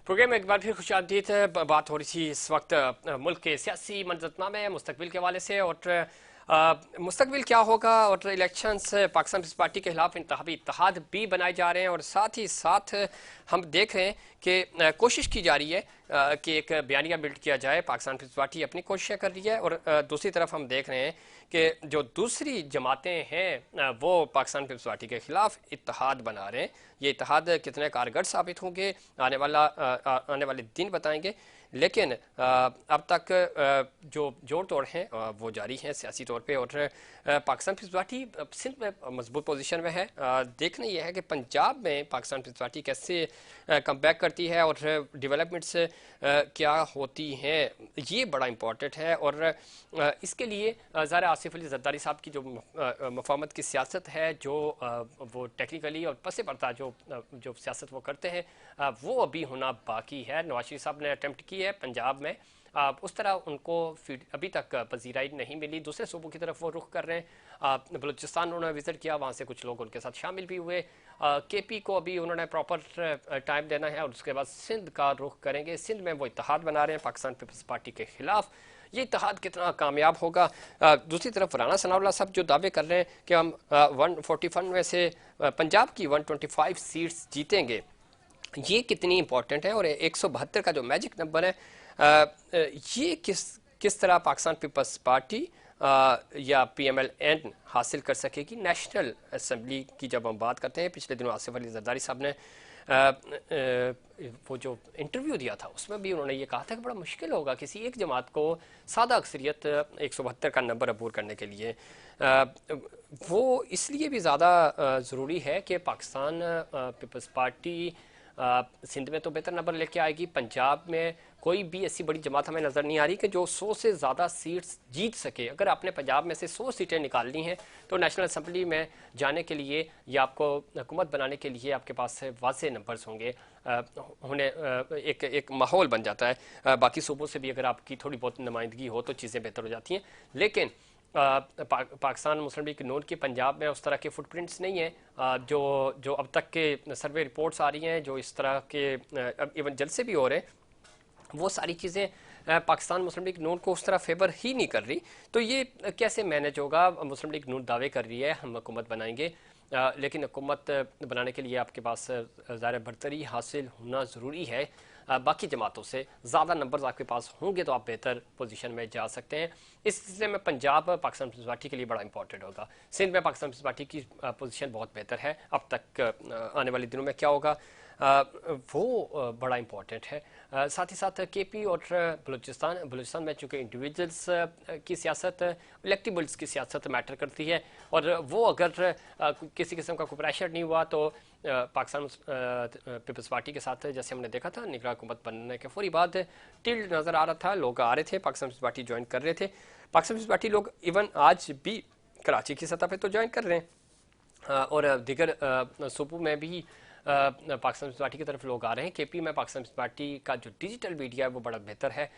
Programme में एक बार फिर खुशामदीद। बात हो रही थी इस वक्त मुल्क के सियासी मंजरनामे मुस्तकबिल के हवाले से और मुस्तकबिल क्या होगा और इलेक्शंस पाकिस्तान पीपल्स पार्टी के खिलाफ इंतखाबी इत्तेहाद भी बनाए जा रहे हैं और साथ ही साथ हम देख रहे हैं कि कोशिश की जा रही है कि एक बयानिया बिल्ड किया जाए। पाकिस्तान पीपल्स पार्टी अपनी कोशिशें कर रही है और दूसरी तरफ हम देख रहे हैं कि जो दूसरी जमातें हैं वो पाकिस्तान पीपल्स पार्टी के खिलाफ इत्तेहाद बना रहे हैं। ये इत्तेहाद कितने कारगर साबित होंगे आने वाले दिन बताएंगे, लेकिन अब तक जो जोड़ तोड़ हैं वो जारी हैं सियासी तौर पे और पाकिस्तान पीपल्स पार्टी सिंध में मजबूत पोजीशन में है। देखना यह है कि पंजाब में पाकिस्तान पीपल्स पार्टी कैसे कम बैक करती है और डेवलपमेंट्स क्या होती हैं, ये बड़ा इम्पॉर्टेंट है। और इसके लिए ज़ाहिर आसिफ अली जरदारी साहब की जो मफाहमत की सियासत है, जो वो टेक्निकली और पसे पड़ता जो जो सियासत वो करते हैं वो अभी होना बाकी है। नवाज शरीफ साहब ने अटेम्प्ट की है पंजाब में, उस तरह उनको अभी तक पजीराई नहीं मिली। दूसरे सूबों की तरफ वो रुख कर रहे हैं। बलूचिस्तान उन्होंने विजिट किया, वहाँ से कुछ लोग उनके साथ शामिल भी हुए। केपी को अभी उन्होंने प्रॉपर टाइम देना है और उसके बाद सिंध का रुख करेंगे। सिंध में वो इत्तेहाद बना रहे हैं पाकिस्तान पीपल्स पार्टी के खिलाफ। ये इत्तेहाद कितना कामयाब होगा? दूसरी तरफ राना सनाउल्लाह साहब जो दावे कर रहे हैं कि हम 141 में से पंजाब की 125 सीट्स जीतेंगे, ये कितनी इंपॉर्टेंट है? और 172 का जो मैजिक नंबर है ये किस तरह पाकिस्तान पीपल्स पार्टी या PMLN हासिल कर सकेगी? नेशनल असम्बली की जब हम बात करते हैं, पिछले दिनों आसिफ अली जरदारी साहब ने वो जो इंटरव्यू दिया था उसमें भी उन्होंने ये कहा था कि बड़ा मुश्किल होगा किसी एक जमात को सादा अक्सरियत 172 का नंबर अबूर करने के लिए। वो इसलिए भी ज़्यादा ज़रूरी है कि पाकिस्तान पीपल्स पार्टी सिंध में तो बेहतर नंबर लेके आएगी। पंजाब में कोई भी ऐसी बड़ी जमात हमें नज़र नहीं आ रही कि जो 100 से ज़्यादा सीट्स जीत सके। अगर आपने पंजाब में से 100 सीटें निकालनी हैं तो नेशनल असम्बली में जाने के लिए या आपको हुकूमत बनाने के लिए आपके पास वाज़े नंबर्स होंगे, एक माहौल बन जाता है। बाकी सूबों से भी अगर आपकी थोड़ी बहुत नुमाइंदगी हो तो चीज़ें बेहतर हो जाती हैं। लेकिन पाकिस्तान मुस्लिम लीग नून की पंजाब में उस तरह के फुटप्रिंट्स नहीं है जो जो अब तक के सर्वे रिपोर्ट्स आ रही हैं, जो इस तरह के इवन जलसे भी हो रहे हैं, वो सारी चीज़ें पाकिस्तान मुस्लिम लीग नून को उस तरह फेवर ही नहीं कर रही। तो ये कैसे मैनेज होगा? मुस्लिम लीग नून दावे कर रही है हम हुकूमत बनाएंगे, लेकिन हुकूमत बनाने के लिए आपके पास ज़ाहिर बरतरी हासिल होना ज़रूरी है। बाकी जमातों से ज़्यादा नंबर्स आपके पास होंगे तो आप बेहतर पोजीशन में जा सकते हैं। इस सिलसिले में पंजाब पाकिस्तान पीपल्स पार्टी के लिए बड़ा इंपॉर्टेंट होगा। सिंध में पाकिस्तान पीपल्स पार्टी की पोजीशन बहुत बेहतर है। अब तक आने वाले दिनों में क्या होगा वो बड़ा इंपॉर्टेंट है। साथ ही साथ केपी और बलूचिस्तान में चूँकि इंडिविजुअल्स की सियासत, इलेक्टिबल्स की सियासत मैटर करती है और वो अगर किसी किस्म का कोई प्रेशर नहीं हुआ तो पाकिस्तान पीपल्स पार्टी के साथ जैसे हमने देखा था निगरान हुकूमत बनने के फौरी बाद टिल्ड नज़र आ रहा था, लोग आ रहे थे, पाकिस्तान पीपल्स पार्टी ज्वाइन कर रहे थे। पाकिस्तान पीपल्स पार्टी लोग इवन आज भी कराची की सतह पर तो ज्वाइन कर रहे हैं और दीगर सूबों में भी पाकिस्तान पीपल्स पार्टी की तरफ लोग आ रहे हैं। केपी में पाकिस्तान पीपल्स पार्टी का जो डिजिटल मीडिया है वो बड़ा बेहतर है।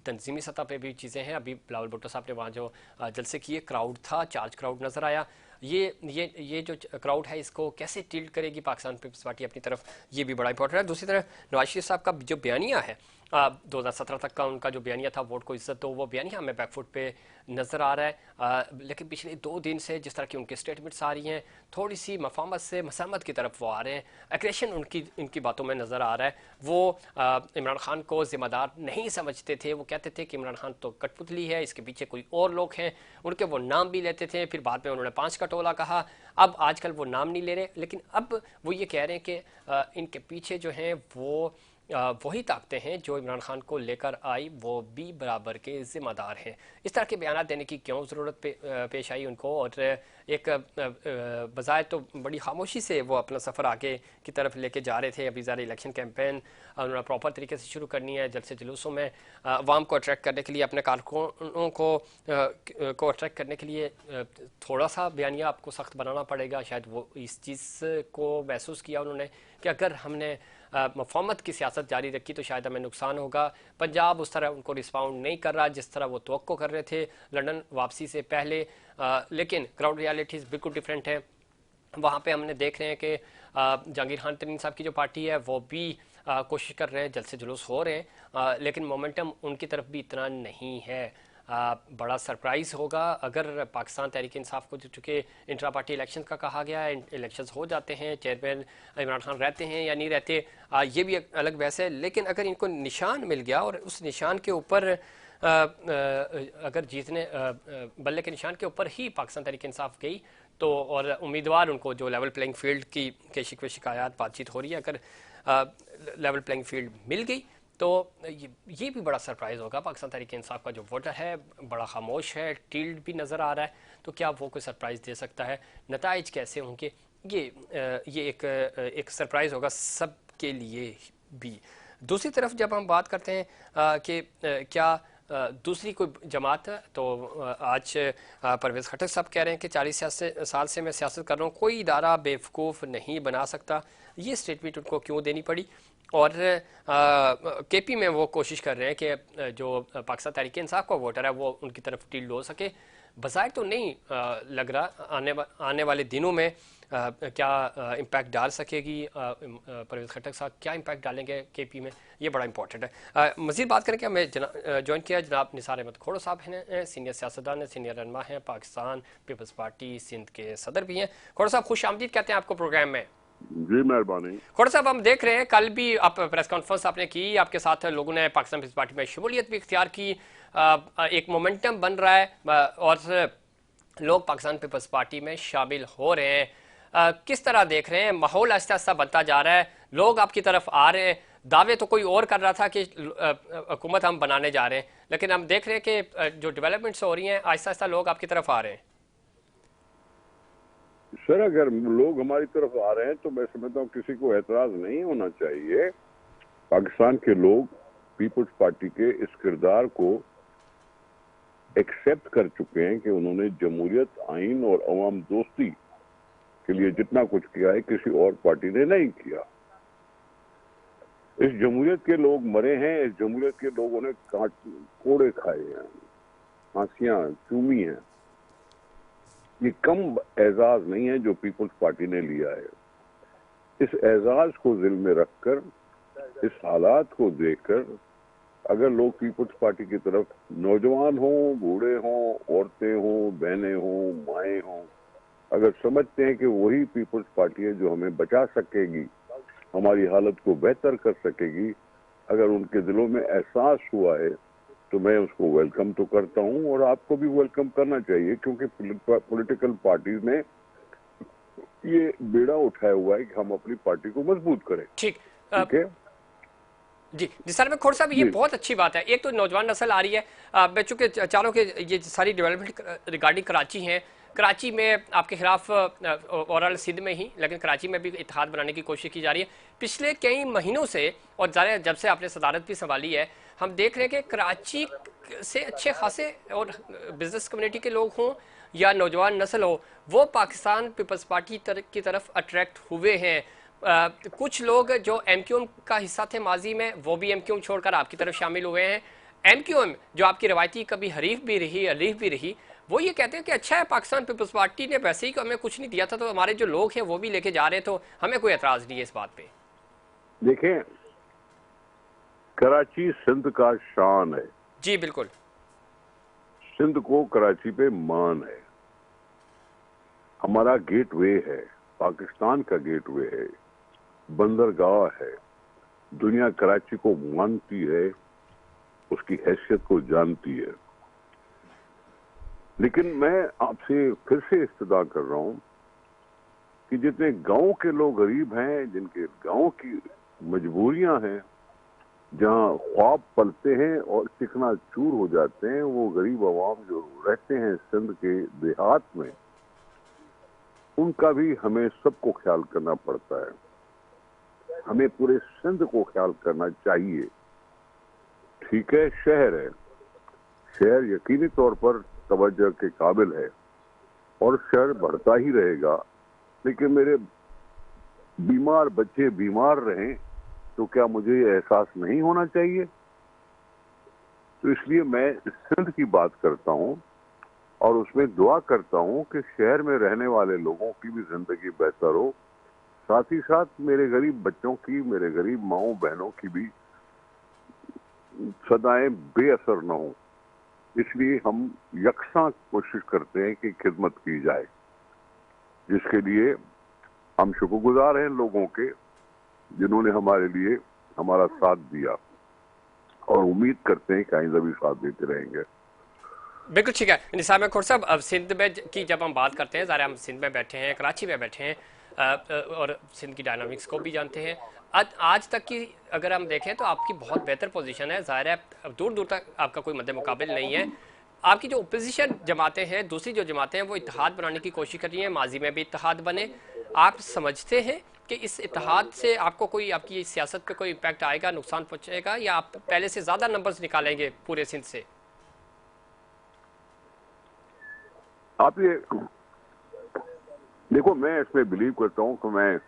तंजीमी सतह पे भी चीज़ें हैं। अभी बिलावल भुट्टो साहब ने वहाँ जो जलसे किए, क्राउड था, चार्ज क्राउड नज़र आया। ये जो क्राउड है इसको कैसे टिल्ट करेगी पाकिस्तान पीपल्स पार्टी अपनी तरफ, ये भी बड़ा इंपॉर्टेंट है। दूसरी तरफ नवाज शरीफ साहब का जो बयानिया है 2017 तक का उनका जो बयानिया था वोट को इज्जत दो, वो बयानिया हमें बैकफुट पे नज़र आ रहा है। लेकिन पिछले 2 दिन से जिस तरह की उनकी स्टेटमेंट्स आ रही हैं, थोड़ी सी मफामत से मसामत की तरफ वो आ रहे हैं, एग्रेशन इनकी बातों में नज़र आ रहा है। वो इमरान खान को ज़िम्मेदार नहीं समझते थे। वो कहते थे कि इमरान खान तो कठपुतली है, इसके पीछे कोई और लोग हैं, उनके वो नाम भी लेते थे। फिर बाद में उन्होंने 5 का टोला कहा। अब आजकल वो नाम नहीं ले रहे, लेकिन अब वो ये कह रहे हैं कि इनके पीछे जो हैं वो वही ताकतें हैं जो इमरान खान को लेकर आई, वो भी बराबर के ज़िम्मेदार हैं। इस तरह के बयान देने की क्यों ज़रूरत पेश आई उनको? और एक बजाय तो बड़ी खामोशी से वो अपना सफ़र आगे की तरफ लेके जा रहे थे। अभी ज़्यादा इलेक्शन कैंपेन उन्होंने प्रॉपर तरीके से शुरू करनी है, जलसे जुलूसों में अवाम को अट्रैक्ट करने के लिए, अपने कारकुनों को अट्रैक्ट करने के लिए थोड़ा सा बयानिया आपको सख्त बनाना पड़ेगा। शायद वो इस चीज़ को महसूस किया उन्होंने कि अगर हमने मफामत की सियासत जारी रखी तो शायद हमें नुकसान होगा। पंजाब उस तरह उनको रिस्पॉन्ड नहीं कर रहा जिस तरह वो तवक्को कर रहे थे लंदन वापसी से पहले, लेकिन ग्राउंड रियलिटीज़ बिल्कुल डिफरेंट है। वहाँ पे हमने देख रहे हैं कि जहांगीर खान तरीन साहब की जो पार्टी है वो भी कोशिश कर रहे हैं, जल्द से जुलूस हो रहे हैं, लेकिन मोमेंटम उनकी तरफ भी इतना नहीं है। बड़ा सरप्राइज़ होगा अगर पाकिस्तान तहरीक इंसाफ को, जो चूँकि इंट्रा पार्टी इलेक्शन का कहा गया है, इलेक्शंस हो जाते हैं, चेयरमैन इमरान खान रहते हैं या नहीं रहते, ये भी एक अलग बहस है। लेकिन अगर इनको निशान मिल गया और उस निशान के ऊपर अगर जीतने बल्ले के निशान के ऊपर ही पाकिस्तान तहरीक इंसाफ गई तो, और उम्मीदवार उनको जो लेवल प्लेइंग फील्ड की के शिकवे शिकायत बातचीत हो रही है, अगर लेवल प्लेइंग फील्ड मिल गई तो ये भी बड़ा सरप्राइज़ होगा। पाकिस्तान तहरीक इंसाफ का जो वोटर है बड़ा खामोश है, टील्ड भी नज़र आ रहा है, तो क्या वो कोई सरप्राइज़ दे सकता है? नताइज कैसे होंगे? ये एक सरप्राइज़ होगा सब के लिए भी। दूसरी तरफ जब हम बात करते हैं कि क्या दूसरी कोई जमात है, तो आज परवेज़ खट्टर साहब कह रहे हैं कि 40 साल से मैं सियासत कर रहा हूँ, कोई इदारा बेवकूफ़ नहीं बना सकता। ये स्टेटमेंट उनको क्यों देनी पड़ी? और केपी में वो कोशिश कर रहे हैं कि जो पाकिस्तान तहरीक इंसाफ का वोटर है वो उनकी तरफ टिल्ड हो सके। बज़ाहिर तो नहीं लग रहा आने वाले दिनों में क्या इम्पैक्ट डाल सकेगी परवेज़ खट्टर साहब, क्या इम्पैक्ट डालेंगे केपी में, ये बड़ा इंपॉर्टेंट है। मज़ीद बात करें कि हमें ज्वाइन किया जनाब निसार अहमद खोड़ो साहब हैं, सीनियर सियासतदान हैं, सीनियर रहनुमा हैं, पाकिस्तान पीपल्स पार्टी सिंध के सदर भी हैं। खोड़ो साहब खुश आमदीद कहते हैं आपको प्रोग्राम में। जी मेहरबानी। खोड़ साहब, हम देख रहे हैं कल भी आप प्रेस कॉन्फ्रेंस आपने की, आपके साथ लोगों ने पाकिस्तान पीपल्स पार्टी में शमूलियत भी इख्तियार की, एक मोमेंटम बन रहा है और लोग पाकिस्तान पीपल्स पार्टी में शामिल हो रहे हैं। किस तरह देख रहे हैं? माहौल आहिस्ता आहिस्ता बनता जा रहा है, लोग आपकी तरफ आ रहे हैं। दावे तो कोई और कर रहा था कि हुकूमत हम बनाने जा रहे हैं, लेकिन हम देख रहे हैं कि जो डेवलपमेंट्स हो रही हैं आहिस्ता आहिस्ता लोग आपकी तरफ आ रहे हैं। सर, अगर लोग हमारी तरफ आ रहे हैं तो मैं समझता हूँ किसी को एतराज नहीं होना चाहिए। पाकिस्तान के लोग पीपल्स पार्टी के इस किरदार को एक्सेप्ट कर चुके हैं कि उन्होंने जमहूरियत, आइन और अवाम दोस्ती के लिए जितना कुछ किया है किसी और पार्टी ने नहीं किया। इस जमहूरियत के लोग मरे हैं, इस जमहूरियत के लोगों ने कोड़े खाए हैं, फांसियां चूमी हैं। ये कम एजाज नहीं है जो पीपल्स पार्टी ने लिया है। इस एजाज को दिल में रखकर, इस हालात को देखकर, अगर लोग पीपल्स पार्टी की तरफ, नौजवान हो, बूढ़े हों, औरतें हों, बहनें हों, माएँ हों, अगर समझते हैं कि वही पीपल्स पार्टी है जो हमें बचा सकेगी, हमारी हालत को बेहतर कर सकेगी, अगर उनके दिलों में एहसास हुआ है तो मैं उसको वेलकम तो करता हूं और आपको भी वेलकम करना चाहिए, क्योंकि पॉलिटिकल पार्टीज ने ये बेड़ा उठाया हुआ है कि हम अपनी पार्टी को मजबूत करें। ठीक है जी निसार में खोड़ साहब, ये बहुत अच्छी बात है। एक तो नौजवान नस्ल आ रही है, मैं चूंकि चारों के ये सारी डेवलपमेंट रिगार्डिंग कराची हैं, कराची में आपके खिलाफ ओवरऑल सिंध में ही, लेकिन कराची में भी इत्तेहाद बनाने की कोशिश की जा रही है पिछले कई महीनों से। और ज़ाहिर जब से आपने सदारत भी संभाली है, हम देख रहे हैं कि कराची से अच्छे खासे और बिजनेस कम्युनिटी के लोग हों या नौजवान नस्ल हो, वो पाकिस्तान पीपल्स पार्टी की तरफ अट्रैक्ट हुए हैं। कुछ लोग जो एमक्यूएम का हिस्सा थे माजी में, वो भी एमक्यूएम छोड़कर आपकी तरफ शामिल हुए हैं। एमक्यूएम जो आपकी रवायती कभी हरीफ भी रही, अलीफ भी रही, वो ये कहते हैं कि अच्छा है पाकिस्तान पीपल्स पार्टी ने वैसे ही हमें कुछ नहीं दिया था, तो हमारे जो लोग हैं वो भी लेके जा रहे हैं, तो हमें कोई एतराज नहीं है इस बात पे। देखें, कराची सिंध का शान है। जी बिल्कुल। सिंध को कराची पे मान है, हमारा गेटवे है, पाकिस्तान का गेटवे है, बंदरगाह है। दुनिया कराची को मानती है, उसकी हैसियत को जानती है। लेकिन मैं आपसे फिर से इस्तदा कर रहा हूं कि जितने गांव के लोग गरीब हैं, जिनके गांव की मजबूरियां हैं, जहां ख्वाब पलते हैं और चिकना चूर हो जाते हैं, वो गरीब आवाम जो रहते हैं सिंध के देहात में, उनका भी हमें सबको ख्याल करना पड़ता है। हमें पूरे सिंध को ख्याल करना चाहिए। ठीक है, शहर है, शहर यकीनी तौर पर तवज्जो के काबिल है और शहर बढ़ता ही रहेगा, लेकिन मेरे बीमार बच्चे बीमार रहें तो क्या मुझे ये एहसास नहीं होना चाहिए? तो इसलिए मैं सिंध की बात करता हूं और उसमें दुआ करता हूं कि शहर में रहने वाले लोगों की भी जिंदगी बेहतर हो, साथ ही साथ मेरे गरीब बच्चों की, मेरे गरीब माओ बहनों की भी सदाएं बेअसर न हो, इसलिए हम यकसा कोशिश करते हैं कि खिदमत की जाए, जिसके लिए हम शुक्रगुजार हैं लोगों के जिन्होंने हमारे लिए हमारा साथ दिया, और उम्मीद करते हैं कि आइंदा भी साथ देते रहेंगे। बिल्कुल ठीक है निसार में खोर साहब, अब सिंध में की जब हम बात करते हैं, ज़ाहिर हम सिंध में बैठे हैं, कराची में बैठे हैं, और सिंध की डायनामिक्स को भी जानते हैं। आज तक की अगर हम देखें तो आपकी बहुत बेहतर पोजीशन है, ज़ाहिर है दूर दूर तक आपका कोई मद्दे मुकाबिल नहीं है। आपकी जो ओपोजिशन जमातें हैं, दूसरी जो जमातें हैं, वो इत्तेहाद बनाने की कोशिश कर रही हैं, माजी में भी इत्तेहाद बने। आप समझते हैं कि इस इत्तेहाद से आपको कोई, आपकी सियासत पे कोई इम्पैक्ट आएगा, नुकसान पहुंचेगा, या आप पहले से ज़्यादा नंबर्स निकालेंगे पूरे सिंध से? आप ये देखो, मैं इसमें बिलीव करता हूं कि मैं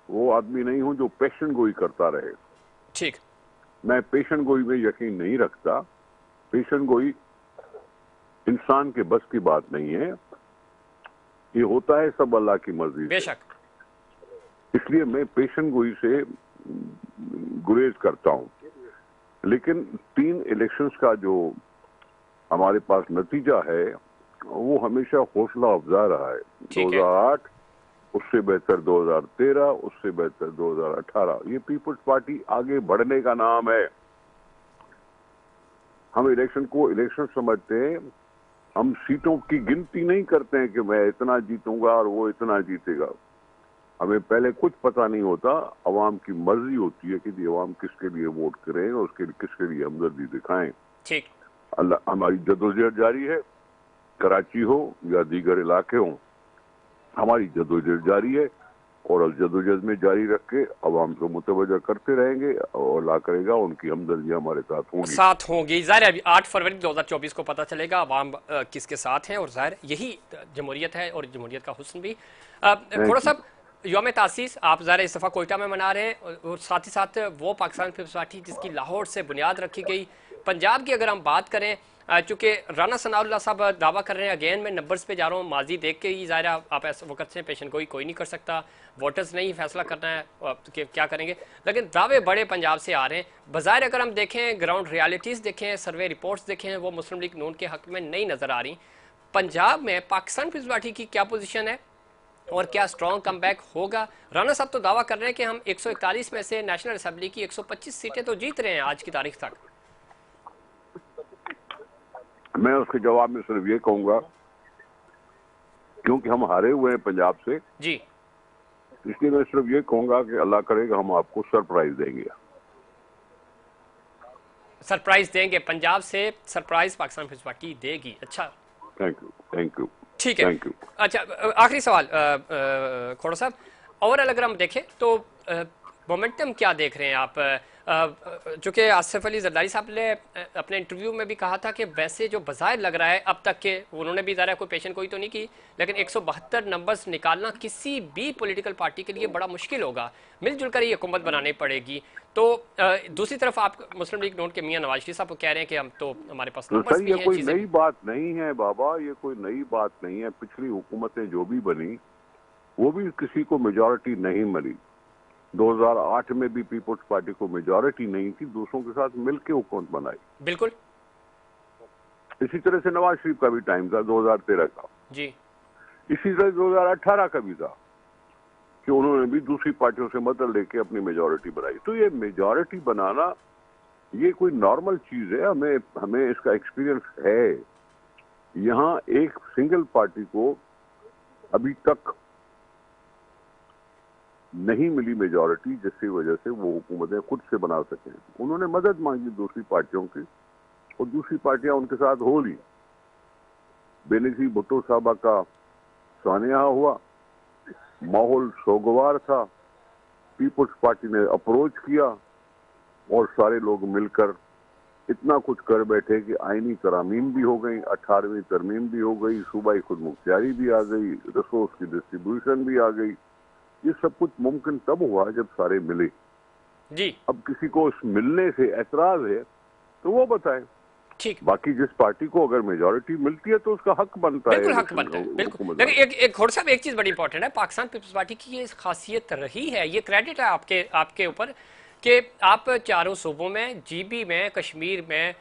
वो आदमी नहीं हूं जो पेशन गोई करता रहे। ठीक। मैं पेशन गोई में यकीन नहीं रखता। पेशन गोई इंसान के बस की बात नहीं है, ये होता है सब अल्लाह की मर्जी से। बेशक। इसलिए मैं पेशन गोई से गुरेज करता हूं। लेकिन 3 इलेक्शंस का जो हमारे पास नतीजा है वो हमेशा हौसला अफजा रहा है। 2008, उससे बेहतर 2013, उससे बेहतर 2018। ये पीपुल्स पार्टी आगे बढ़ने का नाम है। हम इलेक्शन को इलेक्शन समझते हैं, हम सीटों की गिनती नहीं करते हैं कि मैं इतना जीतूंगा और वो इतना जीतेगा। हमें पहले कुछ पता नहीं होता, अवाम की मर्जी होती है कि अवाम किसके लिए वोट करें और उसके लिए किसके लिए हमदर्दी दिखाएं। ठीक। अल्लाह, हमारी जदोजहद जारी है, कराची हो या दीगर इलाके हो, हमारी जदोजहद जारी है, और जदोजहद में जारी रख के अवाम को मुतवज्जो करते रहेंगे, और अल्लाह करेगा उनकी हमदर्दियां हमारे साथ होंगी। ज़ाहिर है 8 फरवरी 2024 को पता चलेगा अवाम किसके साथ हैं, और ज़ाहिर यही जमहूरियत है और जमहूरियत का हुस्न भी। खोड़ा साहब, यौम तासीस आप ज़ाहिर इस दफ़ा कोयटा में मना रहे हैं, और साथ ही साथ वो पाकिस्तान पीपल्स पार्टी जिसकी लाहौर से बुनियाद रखी गई। पंजाब की अगर हम बात करें, चूँकि राना सनाउल्लाह साहब दावा कर रहे हैं, अगेन मैं नंबर्स पे जा रहा हूँ, माजी देख के ही ज़ाहिर आप ऐसा वक्त से पेशन कोई नहीं कर सकता, वोटर्स ने ही फैसला करना है कि क्या करेंगे। लेकिन दावे बड़े पंजाब से आ रहे हैं। बज़ाहिर अगर हम देखें, ग्राउंड रियलिटीज़ देखें, सर्वे रिपोर्ट्स देखें, वो मुस्लिम लीग नून के हक में नहीं नज़र आ रही। पंजाब में पाकिस्तान पीपल्स पार्टी की क्या पोजीशन है और क्या स्ट्रॉन्ग कमबैक होगा? राना साहब तो दावा कर रहे हैं कि हम 141 में से नेशनल असेंबली की 125 सीटें तो जीत रहे हैं आज की तारीख तक। मैं उसके जवाब में सिर्फ ये कहूंगा, क्योंकि हम हारे हुए हैं पंजाब से जी, इसलिए मैं सिर्फ ये कहूंगा कि अल्लाह करेगा हम आपको सरप्राइज देंगे। सरप्राइज देंगे, पंजाब से सरप्राइज पाकिस्तान पीपल्स पार्टी देगी। अच्छा, थैंक यू, थैंक यू, ठीक है। Thank you. अच्छा, आखिरी सवाल खोड़ा साहब, ओवरऑल अगर हम देखें तो मोमेंटम क्या देख रहे हैं आप? चूँकि आसिफ अली जरदारी साहब ने अपने इंटरव्यू में भी कहा था कि वैसे जो बाज़ाहिर लग रहा है अब तक के, उन्होंने भी ज़रा कोई पेशन कोई तो नहीं की, लेकिन 172 नंबर्स निकालना किसी भी पॉलिटिकल पार्टी के लिए बड़ा मुश्किल होगा, मिलजुल कर ही हुकूमत बनानी पड़ेगी। तो दूसरी तरफ आप मुस्लिम लीग नून के मियां नवाज शरीफ साहब को कह रहे हैं कि हम तो हमारे पास नंबर्स भी ये हैं। कोई नई बात नहीं है बाबा, ये कोई नई बात नहीं है। पिछली हुकूमतें जो भी बनी वो भी किसी को मेजॉरिटी नहीं मिली। 2008 में भी पीपुल्स पार्टी को मेजॉरिटी नहीं थी, दूसरों के साथ मिलकर हुकूमत बनाई। बिल्कुल। इसी तरह से नवाज शरीफ का भी टाइम था 2013 का जी। इसी तरह 2018 का भी था कि उन्होंने भी दूसरी पार्टियों से मदद लेके अपनी मेजॉरिटी बनाई। तो ये मेजॉरिटी बनाना ये कोई नॉर्मल चीज है, हमें इसका एक्सपीरियंस है। यहाँ एक सिंगल पार्टी को अभी तक नहीं मिली मेजॉरिटी, जिसकी वजह से वो हुकूमतें खुद से बना सकें। उन्होंने मदद मांगी दूसरी पार्टियों की और दूसरी पार्टियां उनके साथ हो ली। बेनजीर भुट्टो साहबा का सानिया हुआ, माहौल सोगवार था, पीपुल्स पार्टी ने अप्रोच किया और सारे लोग मिलकर इतना कुछ कर बैठे कि आईनी तरामीम भी हो गई, 18वीं तरमीम भी हो गई, सूबाई खुद मुख्तियारी भी आ गई, रिसोर्स की डिस्ट्रीब्यूशन भी आ गई। ये सब कुछ मुमकिन तब हुआ जब सारे मिले जी। अब किसी को उस मिलने से एतराज है तो वो बताए। ठीक। बाकी जिस पार्टी को अगर मेजोरिटी मिलती है तो उसका हक बनता है बिल्कुल हक बनता है, बिल्कुल। लेकिन एक खोड़ साहब, एक चीज बड़ी इंपॉर्टेंट है, पाकिस्तान पीपल्स पार्टी की ये खासियत रही है, ये क्रेडिट है आपके ऊपर कि आप चारों सूबों में, जीबी में, कश्मीर में,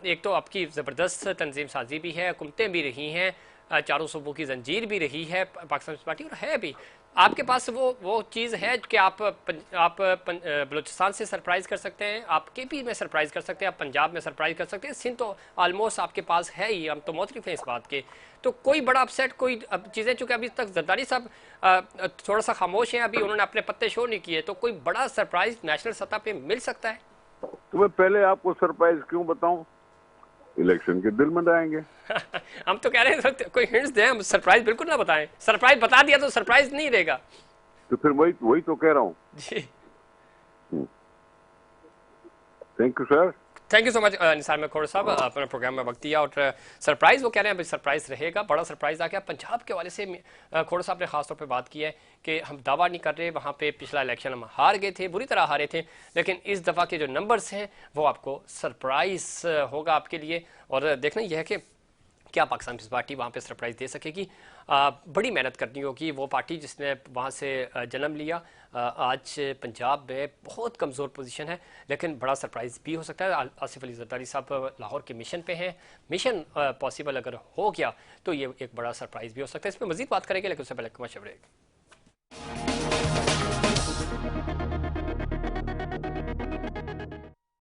एक तो आपकी ज़बरदस्त तंजीम साजी भी है, हुकूमतें भी रही हैं, चारों सूबों की जंजीर भी रही है पाकिस्तान पीपल्स पार्टी, और है भी आपके पास वो चीज़ है कि आप बलूचिस्तान से सरप्राइज कर सकते हैं, आप केपी में सरप्राइज कर सकते हैं, आप पंजाब में सरप्राइज कर सकते हैं, सिंध तो ऑलमोस्ट आपके पास है ही, हम तो मुतरिफ हैं इस बात के। तो कोई बड़ा अपसेट, कोई चीज़ें, चूंकि अभी तक जरदारी साहब थोड़ा सा खामोश हैं, अभी उन्होंने अपने पत्ते शो नहीं किए, तो कोई बड़ा सरप्राइज नेशनल सतह पे मिल सकता है? तो मैं पहले आपको सरप्राइज क्यों बताऊं? इलेक्शन के दिल में आएंगे। हम तो कह रहे हैं कोई हिंट्स दें, हम सरप्राइज बिल्कुल ना बताएं, सरप्राइज बता दिया तो सरप्राइज नहीं रहेगा। तो फिर वही तो कह रहा हूं। जी, thank you sir. Thank you so much Nisar मेखोड़ साहब, अपने प्रोग्राम में वक्त दिया। और सरप्राइज वो कह रहे हैं अभी सरप्राइज रहेगा, बड़ा सरप्राइज आ गया पंजाब के हवाले से। खोड़ साहब ने खासतौर पे बात की है कि हम दावा नहीं कर रहे, वहाँ पे पिछला इलेक्शन हम हार गए थे, बुरी तरह हारे थे, लेकिन इस दफ़ा के जो नंबर्स हैं वो आपको सरप्राइज होगा आपके लिए। और देखना यह है कि क्या पाकिस्तान पीपल्स पार्टी वहाँ पे सरप्राइज दे सकेगी। बड़ी मेहनत करनी होगी। वो पार्टी जिसने वहाँ से जन्म लिया, आज पंजाब में बहुत कमज़ोर पोजीशन है, लेकिन बड़ा सरप्राइज भी हो सकता है। आसिफ अली जरदारी साहब लाहौर के मिशन पे हैं, मिशन पॉसिबल अगर हो गया तो ये एक बड़ा सरप्राइज भी हो सकता है। इस पर मजीद बात करेंगे, लेकिन उससे पहले मशवरे।